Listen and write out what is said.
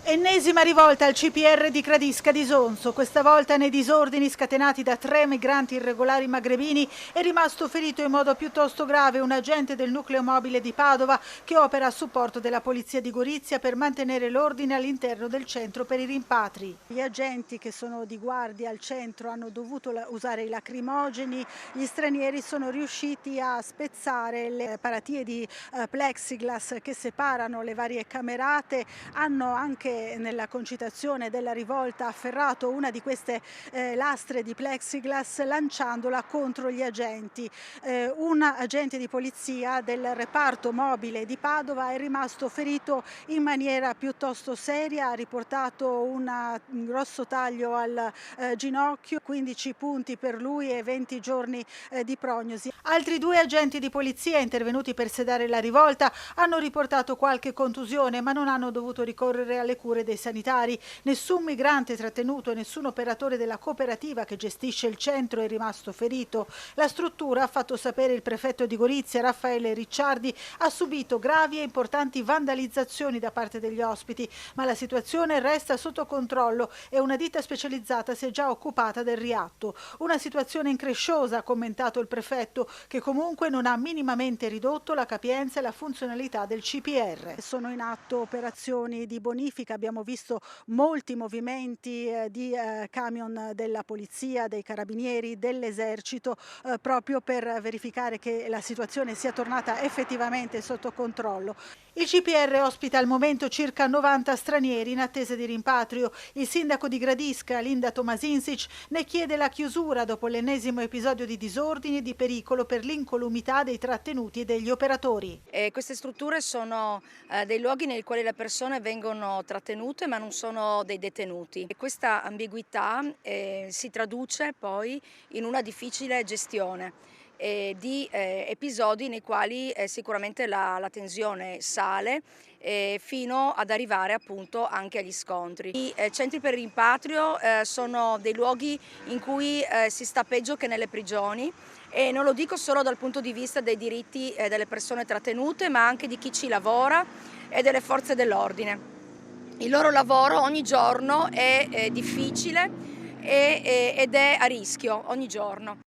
Ennesima rivolta al CPR di Gradisca di Sonzo, questa volta nei disordini scatenati da 3 migranti irregolari magrebini è rimasto ferito in modo piuttosto grave un agente del nucleo mobile di Padova che opera a supporto della polizia di Gorizia per mantenere l'ordine all'interno del centro per i rimpatri. Gli agenti che sono di guardia al centro hanno dovuto usare i lacrimogeni, gli stranieri sono riusciti a spezzare le paratie di plexiglass che separano le varie camerate, hanno anche nella concitazione della rivolta afferrato una di queste lastre di plexiglass lanciandola contro gli agenti. Un agente di polizia del reparto mobile di Padova è rimasto ferito in maniera piuttosto seria, ha riportato un grosso taglio al ginocchio, 15 punti per lui e 20 giorni di prognosi. Altri 2 agenti di polizia intervenuti per sedare la rivolta hanno riportato qualche contusione ma non hanno dovuto ricorrere alle cure dei sanitari. Nessun migrante trattenuto e nessun operatore della cooperativa che gestisce il centro è rimasto ferito. La struttura, ha fatto sapere il prefetto di Gorizia Raffaele Ricciardi, ha subito gravi e importanti vandalizzazioni da parte degli ospiti, ma la situazione resta sotto controllo e una ditta specializzata si è già occupata del riatto. Una situazione incresciosa, ha commentato il prefetto, che comunque non ha minimamente ridotto la capienza e la funzionalità del CPR. Sono in atto operazioni di bonifica, abbiamo visto molti movimenti di camion della polizia, dei carabinieri, dell'esercito, proprio per verificare che la situazione sia tornata effettivamente sotto controllo. Il CPR ospita al momento circa 90 stranieri in attesa di rimpatrio. Il sindaco di Gradisca, Linda Tomasinsic, ne chiede la chiusura dopo l'ennesimo episodio di disordini e di pericolo per l'incolumità dei trattenuti e degli operatori. Queste strutture sono dei luoghi nei quali le persone vengono trattenute ma non sono dei detenuti. E questa ambiguità si traduce poi in una difficile gestione di episodi nei quali sicuramente la tensione sale fino ad arrivare appunto anche agli scontri. I centri per il rimpatrio sono dei luoghi in cui si sta peggio che nelle prigioni e non lo dico solo dal punto di vista dei diritti delle persone trattenute ma anche di chi ci lavora e delle forze dell'ordine. Il loro lavoro ogni giorno è difficile ed è a rischio ogni giorno.